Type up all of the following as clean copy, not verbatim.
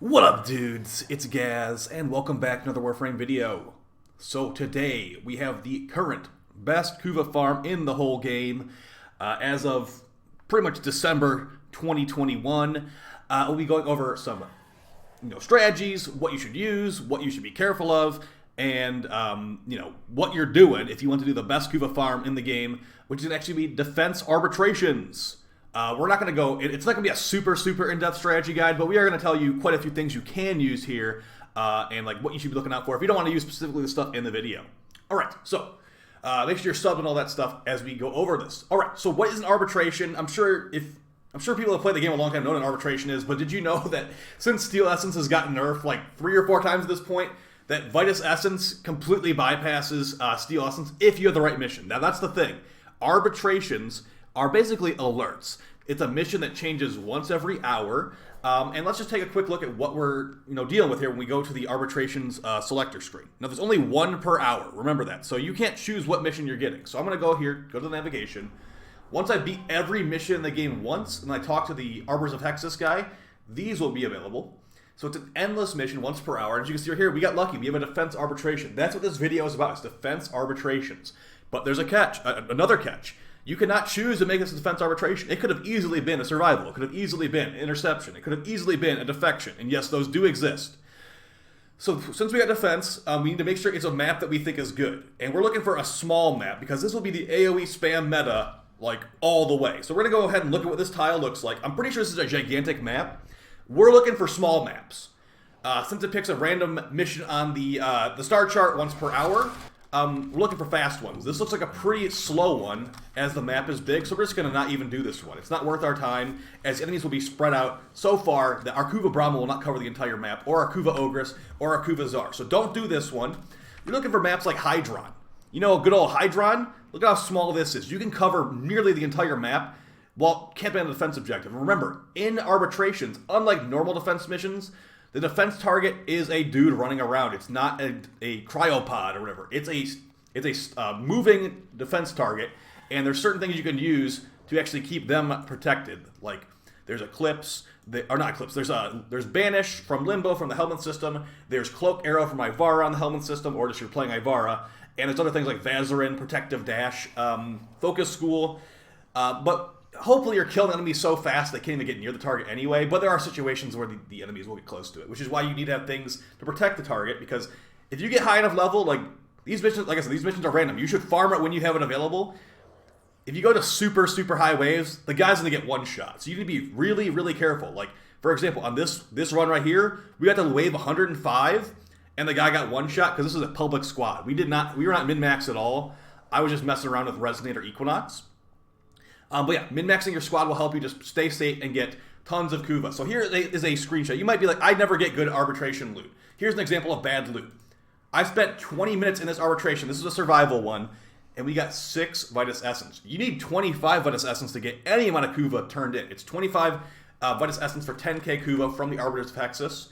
What up, dudes? It's Gaz, and welcome back to another Warframe video. So today, we have the current best Kuva farm in the whole game as of pretty much December 2021. We'll be going over some strategies, what you should use, what you should be careful of, and what you're doing if you want to do the best Kuva farm in the game, which is actually be defense arbitrations. We're not going to go, it's not going to be a super in-depth strategy guide, but we are going to tell you quite a few things you can use here, and like what you should be looking out for if you don't want to use specifically the stuff in the video. Alright, so make sure you're subbed and all that stuff as we go over this. Alright, so what is an arbitration? I'm sure people have played the game a long time know what an arbitration is, but did you know that since Steel Essence has gotten nerfed like 3 or 4 times at this point, that Vitus Essence completely bypasses Steel Essence if you have the right mission? Now that's the thing. Arbitrations are basically alerts. It's a mission that changes once every hour, and let's just take a quick look at what we're dealing with here when we go to the arbitrations selector screen. Now there's only 1 per hour, remember that, so you can't choose what mission you're getting. So I'm going to go here, go to the navigation. Once I beat every mission in the game once, and I talk to the Arbors of Hexus guy, these will be available. So it's an endless mission once per hour, and as you can see right here, we got lucky, we have a defense arbitration. That's what this video is about, it's defense arbitrations. But there's a catch, another catch. You cannot choose to make this a defense arbitration. It could have easily been a survival. It could have easily been an interception. It could have easily been a defection. And yes, those do exist. So since we got defense, we need to make sure it's a map that we think is good. And we're looking for a small map because this will be the AoE spam meta like all the way. So we're going to go ahead and look at what this tile looks like. I'm pretty sure this is a gigantic map. We're looking for small maps. Since it picks a random mission on the star chart once per hour, we're looking for fast ones. This looks like a pretty slow one as the map is big, so we're just going to not even do this one. It's not worth our time, as enemies will be spread out so far that our Kuva Brahma will not cover the entire map, or our Kuva Ogress, or our Kuva Tsar. So don't do this one. You're looking for maps like Hydron. You know, good old Hydron? Look at how small this is. You can cover nearly the entire map while camping on a defense objective. And remember, in arbitrations, unlike normal defense missions, the defense target is a dude running around. It's not a cryopod or whatever. It's a moving defense target, and there's certain things you can use to actually keep them protected. Like there's Eclipse, or not Eclipse. There's Banish from Limbo from the Helmet system. There's Cloak Arrow from Ivara on the Helmet system, or just you're playing Ivara. And there's other things like Vazarin, Protective Dash, Focus School, but hopefully you're killing enemies so fast they can't even get near the target anyway, but there are situations where the enemies will get close to it, which is why you need to have things to protect the target, because if you get high enough level, like these missions, like I said, these missions are random. You should farm it when you have it available. If you go to super high waves, the guy's going to get one shot, so you need to be really careful. Like, for example, on this run right here, we got to wave 105, and the guy got one shot, because this is a public squad. We were not min-max at all. I was just messing around with Resonate or Equinox. But yeah, min-maxing your squad will help you just stay safe and get tons of Kuva. So here is a screenshot. You might be like, I never get good arbitration loot. Here's an example of bad loot. I spent 20 minutes in this arbitration. This is a survival one, and we got 6 Vitus Essence. You need 25 Vitus Essence to get any amount of Kuva turned in. It's 25 Vitus Essence for 10k Kuva from the Arbiters of Hexus.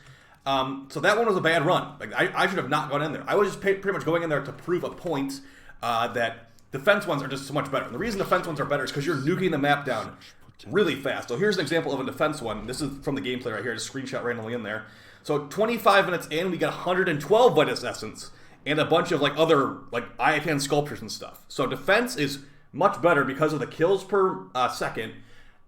So that one was a bad run. Like I should have not gone in there. I was just pretty much going in there to prove a point that defense ones are just so much better. And the reason defense ones are better is because you're nuking the map down really fast. So here's an example of a defense one. This is from the gameplay right here. Just screenshot randomly in there. So 25 minutes in, we got 112 Vitus Essence and a bunch of like other like IFN sculptures and stuff. So defense is much better because of the kills per second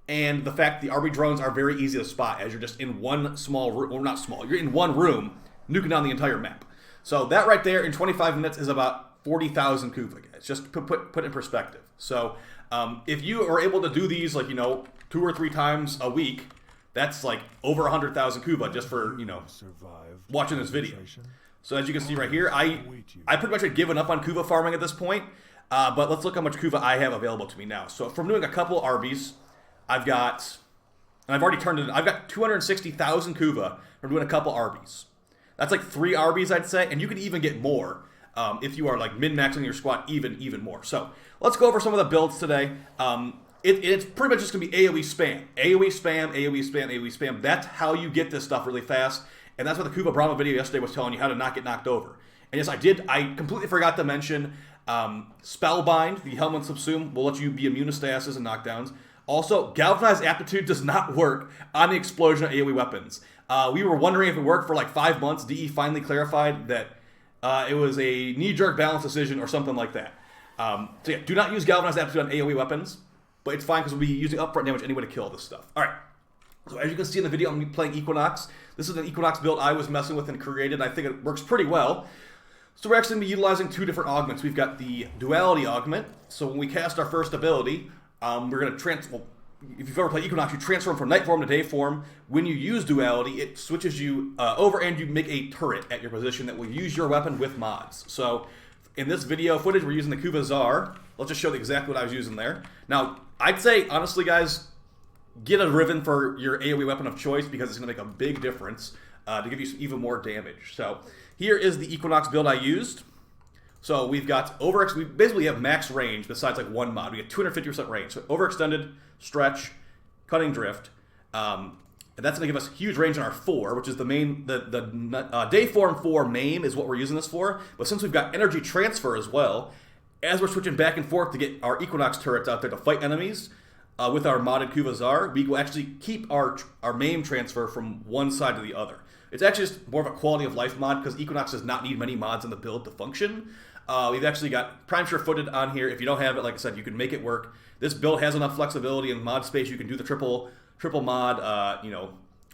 and the fact the RB drones are very easy to spot as you're just in one small room, or not small, you're in one room nuking down the entire map. So that right there in 25 minutes is about 40,000 Kuva, guys. Just put in perspective. So if you are able to do these like 2 or 3 times a week, that's like over 100,000 Kuva just for watching this video. So as you can see right here, I pretty much had given up on Kuva farming at this point, but let's look how much Kuva I have available to me now. So from doing a couple Arbies, I've got 260,000 Kuva from doing a couple Arbies. That's like 3 Arbies, I'd say, and you could even get more. If you are like min-maxing your squad even more. So let's go over some of the builds today. It's pretty much just going to be AoE spam. AoE spam, AoE spam, AoE spam. That's how you get this stuff really fast. And that's what the Kuva Brahma video yesterday was telling you, how to not get knocked over. And yes, I completely forgot to mention Spellbind, the Helmet Subsume, will let you be immune to stasis and knockdowns. Also, Galvanized Aptitude does not work on the explosion of AoE weapons. We were wondering if it worked for like 5 months. DE finally clarified that it was a knee-jerk balance decision or something like that. So yeah, do not use Galvanized Aptitude on AoE weapons, but it's fine because we'll be using upfront damage anyway to kill this stuff. All right. So as you can see in the video, I'm playing Equinox. This is an Equinox build I was messing with and created. I think it works pretty well. So we're actually going to be utilizing 2 different augments. We've got the Duality augment. So when we cast our first ability, we're going to transfer. If you've ever played Equinox, you transform from night form to day form. When you use Duality, it switches you over and you make a turret at your position that will use your weapon with mods. So in this video footage, we're using the Kuva Czar. Let's just show you exactly what I was using there. Now, I'd say, honestly, guys, get a Riven for your AoE weapon of choice because it's going to make a big difference to give you some even more damage. So here is the Equinox build I used. So we've got we basically have max range besides like one mod. We get 250% range. So overextended, stretch, cutting drift. And that's going to give us huge range on our 4, which is the main, the day form 4 main is what we're using this for. But since we've got energy transfer as well, as we're switching back and forth to get our Equinox turrets out there to fight enemies, with our modded Kuva Czar, we will actually keep our main transfer from one side to the other. It's actually just more of a quality of life mod because Equinox does not need many mods in the build to function. We've actually got Prime Sure Footed on here. If you don't have it, like I said, you can make it work. This build has enough flexibility in mod space. You can do the triple mod,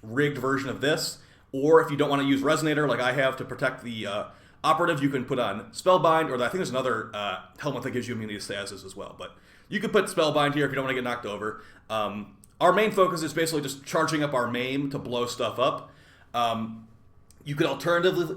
rigged version of this. Or if you don't want to use Resonator like I have to protect the operative, you can put on Spellbind, or I think there's another helmet that gives you immunity to stasis as well. But you could put Spellbind here if you don't want to get knocked over. Our main focus is basically just charging up our maim to blow stuff up. You could alternatively,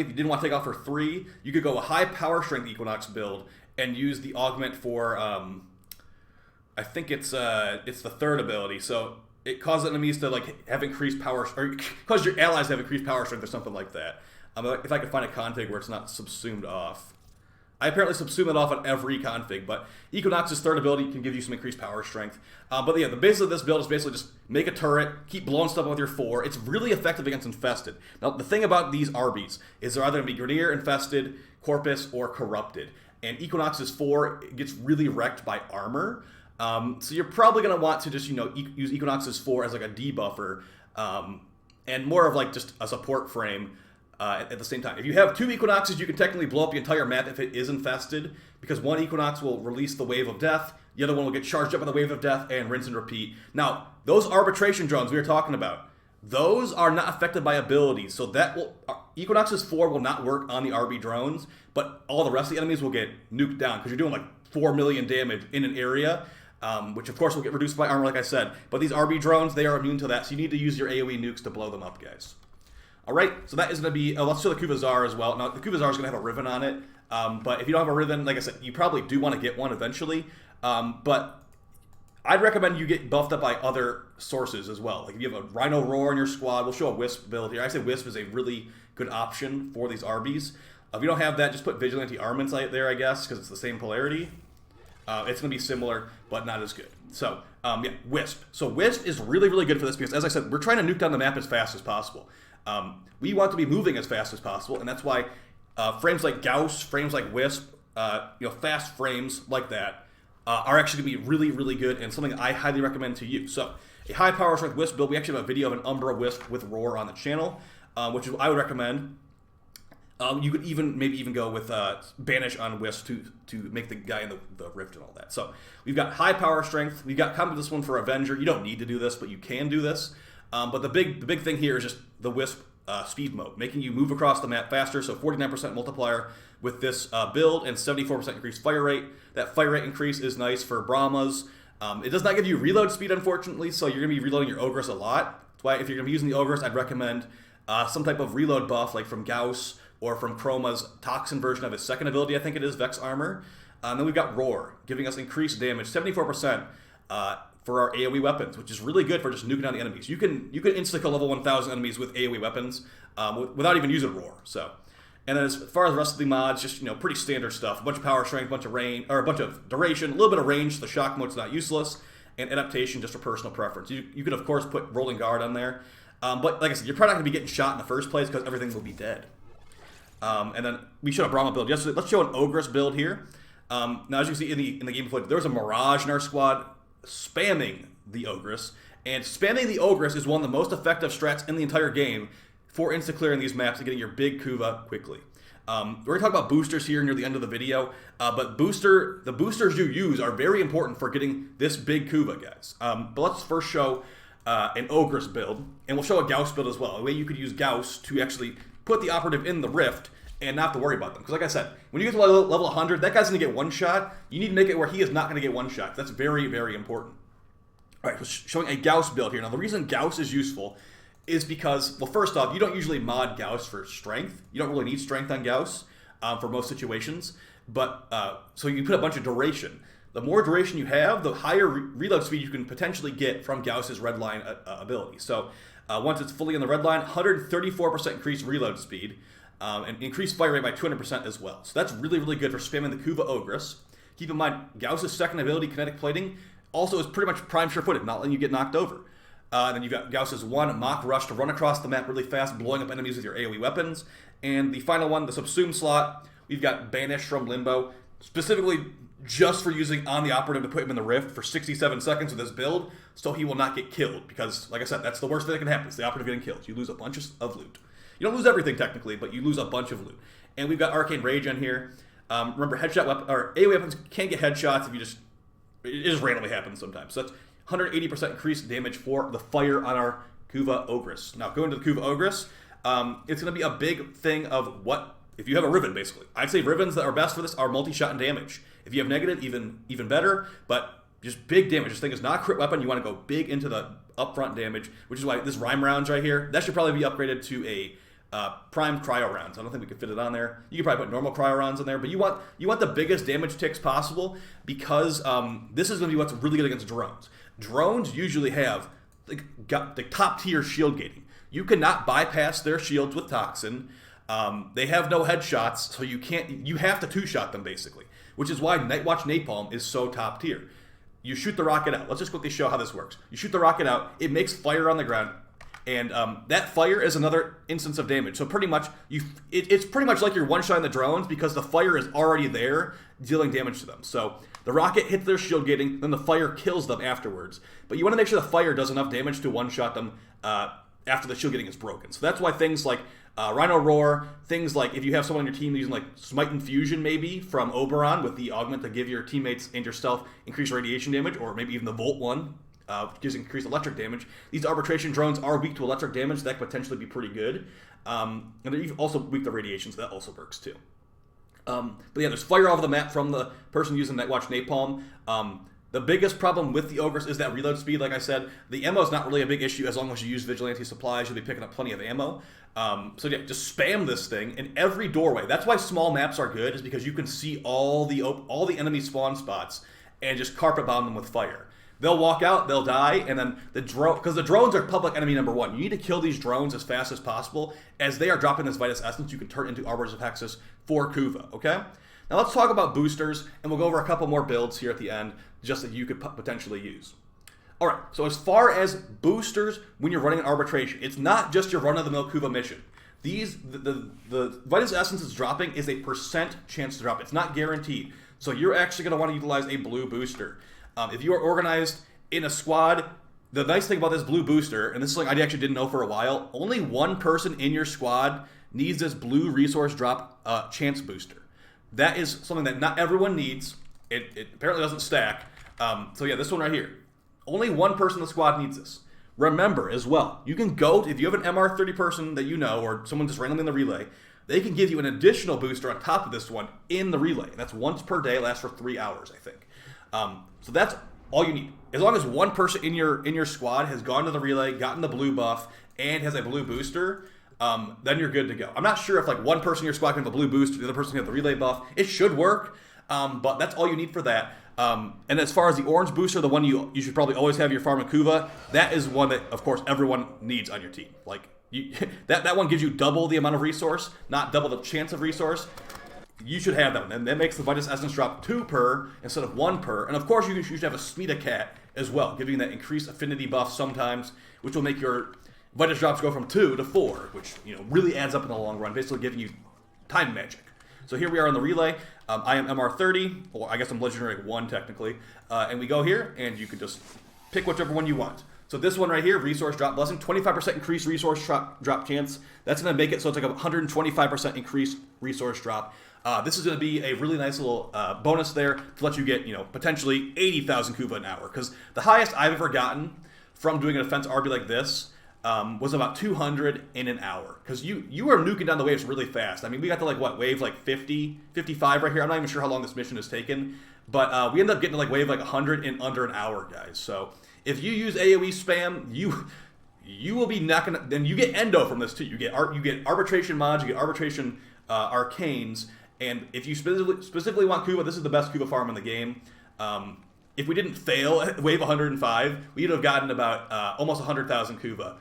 if you didn't want to take off for 3, you could go a high power strength Equinox build and use the augment for, I think it's the 3rd ability. So it causes enemies to like have increased power, or cause your allies have increased power strength or something like that. If I could find a config where it's not subsumed off. I apparently subsume it off on every config, but Equinox's 3rd ability can give you some increased power strength. But yeah, the basis of this build is basically just make a turret, keep blowing stuff up with your 4. It's really effective against Infested. Now, the thing about these Arbies is they're either going to be Grineer, Infested, Corpus, or Corrupted. And Equinox's 4 gets really wrecked by armor. So you're probably going to want to just, use Equinox's 4 as like a debuffer, and more of like just a support frame. At the same time. If you have 2 Equinoxes, you can technically blow up the entire map if it is infested, because one Equinox will release the Wave of Death, the other one will get charged up by the Wave of Death, and rinse and repeat. Now, those Arbitration drones we were talking about, those are not affected by abilities, so that will Equinox's 4 will not work on the RB drones, but all the rest of the enemies will get nuked down, because you're doing like 4 million damage in an area, which of course will get reduced by armor, like I said. But these RB drones, they are immune to that, so you need to use your AoE nukes to blow them up, guys. Alright, so that is going to be, let's show the Kuva Czar as well. Now, the Kuva Czar is going to have a Riven on it, but if you don't have a Riven, like I said, you probably do want to get one eventually, but I'd recommend you get buffed up by other sources as well. Like if you have a Rhino Roar in your squad, we'll show a Wisp build here. I say Wisp is a really good option for these Arbies. If you don't have that, just put Vigilante Armaments there, I guess, because it's the same polarity. It's going to be similar, but not as good. So, yeah, Wisp. So Wisp is really, really good for this because, as I said, we're trying to nuke down the map as fast as possible. We want to be moving as fast as possible, and that's why frames like Gauss, frames like Wisp, fast frames like that are actually going to be really, really good and something I highly recommend to you. So, a high power strength Wisp build. We actually have a video of an Umbra Wisp with Roar on the channel, which I would recommend. You could maybe even go with Banish on Wisp to make the guy in the Rift and all that. So, we've got high power strength. We've got this one for Avenger. You don't need to do this, but you can do this. But the big thing here is just the Wisp speed mode, making you move across the map faster. So 49% multiplier with this build and 74% increased fire rate. That fire rate increase is nice for Brahmas. It does not give you reload speed, unfortunately, so you're going to be reloading your Ogress a lot. That's why if you're going to be using the Ogress, I'd recommend some type of reload buff, like from Gauss or from Chroma's Toxin version of his 2nd ability, I think it is, Vex Armor. And then we've got Roar, giving us increased damage, 74%. For our AoE weapons, which is really good for just nuking down the enemies. You can insta-kill level 1000 enemies with AoE weapons without even using Roar. So, and then as far as the rest of the mods, just pretty standard stuff. A bunch of power strength, a bunch of range, or a bunch of duration, a little bit of range. The shock mode's not useless, and adaptation just for personal preference. You could of course put rolling guard on there, but like I said, you're probably not gonna be getting shot in the first place because everything will be dead. And then we showed a Brahma build yesterday. Let's show an Ogress build here. Now, as you can see in the game footage, there was a Mirage in our squad spamming the Ogress, And spamming the Ogress is one of the most effective strats in the entire game for insta-clearing these maps and getting your big Kuva quickly. We're going to talk about boosters here near the end of the video, but the boosters you use are very important for getting this big Kuva, guys. But let's first show an Ogress build, and we'll show a Gauss build as well. A way you could use Gauss to actually put the operative in the Rift and not have to worry about them. Because like I said, when you get to level 100, that guy's going to get one shot. You need to make it where he is not going to get one shot. That's very, very important. All right, so showing a Gauss build here. Now, the reason Gauss is useful is because, well, first off, you don't usually mod Gauss for strength. You don't really need strength on Gauss for most situations. But, so you put a bunch of duration. The more duration you have, the higher reload speed you can potentially get from Gauss's red line ability. So once it's fully in the red line, 134% increased reload speed, and increased fire rate by 200% as well. So that's really, really good for spamming the Kuva Ogress. Keep in mind, Gauss's second ability, Kinetic Plating, also is pretty much prime sure-footed, not letting you get knocked over. Then you've got Gauss's one, Mock Rush, to run across the map really fast, blowing up enemies with your AoE weapons. And the final one, the Subsume slot, we've got Banish from Limbo, specifically just for using on the operative to put him in the Rift for 67 seconds with this build, so he will not get killed. Because, like I said, that's the worst thing that can happen, is the operative getting killed. You lose a bunch of loot. You don't lose everything, technically, but you lose a bunch of loot. And we've got Arcane Rage on here. Remember, headshot weapon, or AoE weapons can't get headshots if you just... It just randomly happens sometimes. So that's 180% increased damage for the fire on our Kuva Ogress. Now, going to the Kuva Ogress, it's going to be a big thing of what... If you have a Riven, basically. I'd say Rivens that are best for this are multi-shot and damage. If you have negative, even better, but just big damage. This thing is not a crit weapon. You want to go big into the upfront damage, which is why this Rhyme rounds right here, that should probably be upgraded to a primed cryo rounds. I don't think we could fit it on there. You could probably put normal cryo rounds in there, but you want the biggest damage ticks possible, because this is going to be what's really good against drones. Drones usually have the top tier shield gating. You cannot bypass their shields with Toxin. They have no headshots, so you have to two-shot them, basically, which is why Nightwatch Napalm is so top tier. You shoot the rocket out. Let's just quickly show how this works. You shoot the rocket out, it makes fire on the ground, and that fire is another instance of damage. So pretty much, it's pretty much like you're one-shotting the drones, because the fire is already there, dealing damage to them. So the rocket hits their shield gating, then the fire kills them afterwards. But you want to make sure the fire does enough damage to one-shot them after the shield gating is broken. So that's why things like Rhino Roar, things like if you have someone on your team using like Smite Infusion maybe from Oberon with the augment to give your teammates and yourself increased radiation damage, or maybe even the Volt one, which gives increased electric damage. These Arbitration drones are weak to electric damage, so that could potentially be pretty good. And they're also weak to radiation, so that also works too. But yeah, there's fire off the map from the person using Nightwatch Napalm. The biggest problem with the Ogress is that reload speed, like I said. The ammo is not really a big issue as long as you use Vigilante supplies. You'll be picking up plenty of ammo. So yeah, just spam this thing in every doorway. That's why small maps are good, is because you can see all the enemy spawn spots and just carpet bomb them with fire. They'll walk out, they'll die, and then because the drones are public enemy number one. You need to kill these drones as fast as possible. As they are dropping this Vitus Essence, you can turn into Arbiters of Hexus for Kuva, okay? Now let's talk about boosters, and we'll go over a couple more builds here at the end, just that you could potentially use. Alright, so as far as boosters, when you're running an arbitration, it's not just your run-of-the-mill Kuva mission. The Vitus Essence is dropping is a % chance to drop. It's not guaranteed. So you're actually going to want to utilize a blue booster. If you are organized in a squad, the nice thing about this blue booster, and this is something I actually didn't know for a while, only one person in your squad needs this blue resource drop chance booster. That is something that not everyone needs. It apparently doesn't stack. So yeah, this one right here. Only one person in the squad needs this. Remember as well, you can go, if you have an MR30 person that you know, or someone just randomly in the relay, they can give you an additional booster on top of this one in the relay. And that's once per day, lasts for 3 hours, I think. So that's all you need. As long as one person in your squad has gone to the relay, gotten the blue buff, and has a blue booster, then you're good to go. I'm not sure if like one person in your squad can have the blue booster, the other person can have the relay buff. It should work, but that's all you need for that. And as far as the orange booster, the one you should probably always have your farm in Kuva, that is one that, of course, everyone needs on your team. Like that one gives you double the amount of resource, not double the chance of resource. You should have that one, and that makes the Vitus Essence drop 2 per instead of 1 per. And of course, you should have a Smita Cat as well, giving you that increased affinity buff sometimes, which will make your Vitus drops go from 2 to 4, which really adds up in the long run, basically giving you time magic. So here we are on the relay. I am MR30, or I guess I'm Legendary 1 technically, and we go here, and you can just pick whichever one you want. So this one right here, resource drop blessing, 25% increased resource drop chance. That's going to make it so it's like a 125% increased resource drop. This is going to be a really nice little bonus there to let you get, potentially 80,000 Kuva an hour. Because the highest I've ever gotten from doing an offense RB like this was about 200 in an hour. Because you are nuking down the waves really fast. I mean, we got to wave 50, 55 right here. I'm not even sure how long this mission has taken. But we end up getting to wave 100 in under an hour, guys. So if you use AoE spam, you will be knocking. Then you get endo from this too. You get arbitration mods, you get arbitration arcanes, and if you specifically want Kuva, this is the best Kuva farm in the game. If we didn't fail at wave 105, we'd have gotten about almost 100,000 Kuva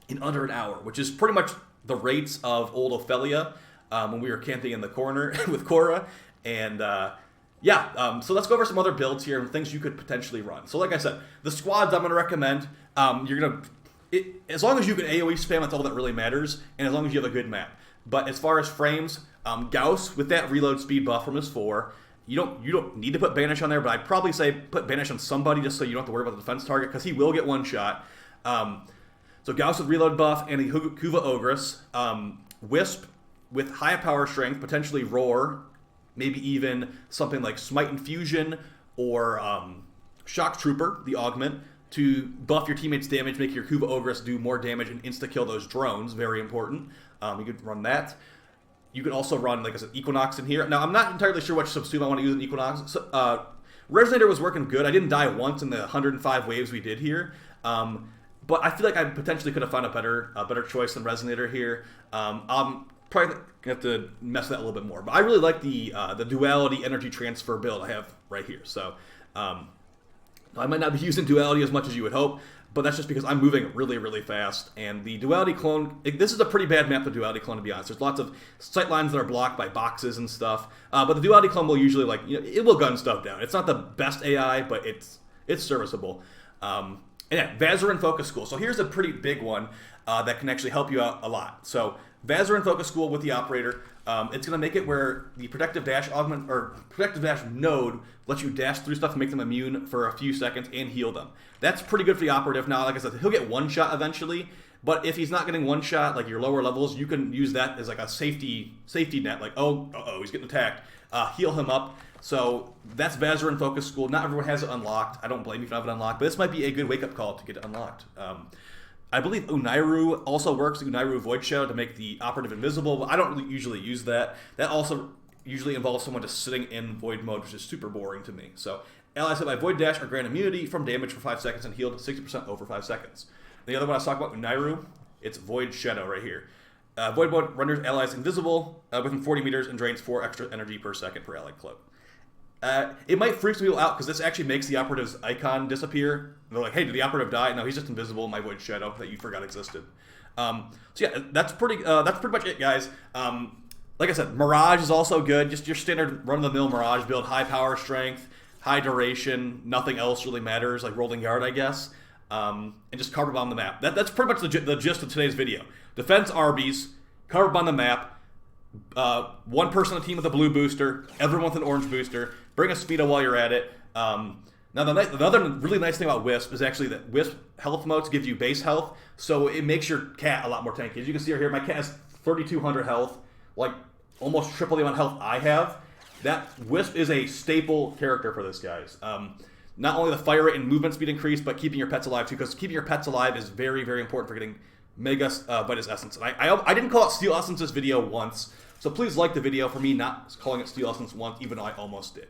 in under an hour, which is pretty much the rates of old Ophelia when we were camping in the corner with Cora. And so let's go over some other builds here and things you could potentially run. So like I said, the squads I'm going to recommend, as long as you can AoE spam, that's all that really matters, and as long as you have a good map. But as far as frames, Gauss with that reload speed buff from his 4, you don't need to put Banish on there, but I'd probably say put Banish on somebody just so you don't have to worry about the defense target, because he will get one shot. So Gauss with reload buff and the Kuva Ogress. Wisp with high power strength, potentially Roar, maybe even something like Smite Infusion or Shock Trooper, the augment, to buff your teammates' damage, make your Kuva Ogress do more damage and insta-kill those drones. Very important. You could run that. You could also run, like I said, Equinox in here. Now, I'm not entirely sure which subsume I want to use in Equinox. So, Resonator was working good. I didn't die once in the 105 waves we did here. But I feel like I potentially could have found a better choice than Resonator here. I'm probably going to have to mess with that a little bit more. But I really like the Duality Energy Transfer build I have right here. So I might not be using Duality as much as you would hope, but that's just because I'm moving really, really fast. And the Duality Clone, this is a pretty bad map, the Duality Clone, to be honest. There's lots of sight lines that are blocked by boxes and stuff. But the Duality Clone will usually, it will gun stuff down. It's not the best AI, but it's serviceable. And yeah, Vazarin Focus School. So here's a pretty big one that can actually help you out a lot. So Vazarin Focus School with the Operator, it's going to make it where the Protective Dash augment or Protective Dash node lets you dash through stuff and make them immune for a few seconds and heal them. That's pretty good for the Operative. Now, like I said, he'll get one shot eventually, but if he's not getting one shot, like your lower levels, you can use that as like a safety net. Like, he's getting attacked. Heal him up. So that's Vazarin Focus School. Not everyone has it unlocked. I don't blame you if you have it unlocked, but this might be a good wake-up call to get it unlocked. I believe Unairu also works, Unairu Void Shadow, to make the Operative invisible, but I don't really usually use that. That also usually involves someone just sitting in Void mode, which is super boring to me. So allies hit by Void Dash are granted immunity from damage for 5 seconds and healed 60% over 5 seconds. The other one I was talking about, Unairu, it's Void Shadow right here. Void mode renders allies invisible within 40 meters and drains 4 extra energy per second per allied cloak. It might freak some people out because this actually makes the Operative's icon disappear. They're like, hey, did the Operative die? No, he's just invisible in my Void Shadow that you forgot existed. So yeah, that's pretty much it, guys. Like I said, Mirage is also good. Just your standard run-of-the-mill Mirage build, high power strength, high duration, nothing else really matters, like Rolling Guard, I guess. And just cover bomb the map. That's pretty much the gist of today's video. Defense Arby's, cover bomb the map, one person on the team with a blue booster, everyone with an orange booster, bring a Speedo while you're at it. Now, another really nice thing about Wisp is actually that Wisp health modes give you base health, so it makes your cat a lot more tanky. As you can see here, my cat has 3,200 health, like almost triple the amount of health I have. That Wisp is a staple character for this, guys. Not only the fire rate and movement speed increase, but keeping your pets alive too, because keeping your pets alive is very, very important for getting Mega Vitus Essence. And I didn't call it Steel Essence this video once, so please like the video for me not calling it Steel Essence once, even though I almost did.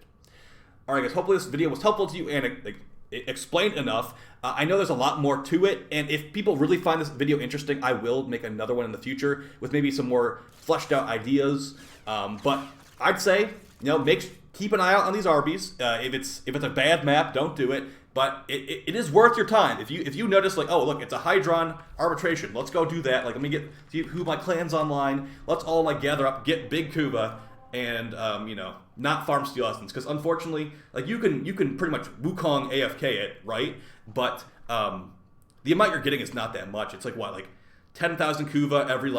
Alright guys, hopefully this video was helpful to you and it explained enough. I know there's a lot more to it, and if people really find this video interesting, I will make another one in the future with maybe some more fleshed out ideas. But I'd say, keep an eye out on these Arby's. If it's a bad map, don't do it. But it is worth your time. If you notice, like, oh, look, it's a Hydron Arbitration. Let's go do that. Like, let me see who my clan's online. Let's all, like, gather up, get big Kuva, and, not farm Steel Essence. Because, unfortunately, like, you can pretty much Wukong AFK it, right? But the amount you're getting is not that much. It's, like 10,000 Kuva every,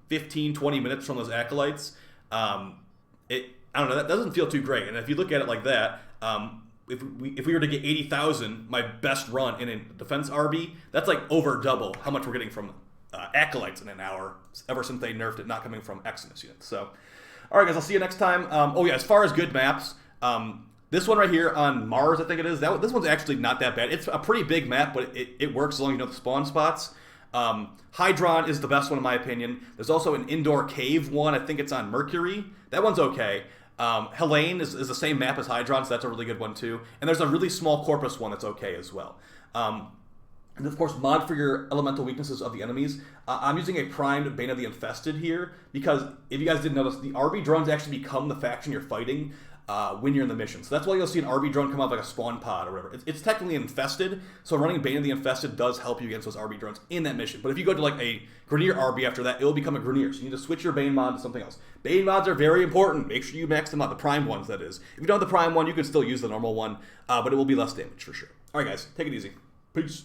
15, 20 minutes from those Acolytes. I don't know, that doesn't feel too great. And if you look at it like that, if we were to get 80,000, my best run in a defense RB, that's like over double how much we're getting from Acolytes in an hour, ever since they nerfed it not coming from Eximus units. So, all right, guys, I'll see you next time. Oh yeah, as far as good maps, this one right here on Mars, I think it is. This one's actually not that bad. It's a pretty big map, but it works as long as you know the spawn spots. Hydron is the best one in my opinion. There's also an indoor cave one. I think it's on Mercury. That one's okay. Helene is the same map as Hydron, so that's a really good one too. And there's a really small Corpus one that's okay as well. And of course, mod for your elemental weaknesses of the enemies. I'm using a primed Bane of the Infested here, because if you guys didn't notice, the RB drones actually become the faction you're fighting when you're in the mission. So that's why you'll see an RB drone come out like a spawn pod or whatever. It's technically infested, so running Bane of the Infested does help you against those RB drones in that mission. But if you go to like a Grineer RB after that, it will become a Grineer. So you need to switch your Bane mod to something else. Bane mods are very important. Make sure you max them out, the primed ones that is. If you don't have the prime one, you can still use the normal one, but it will be less damage for sure. All right, guys, take it easy. Peace.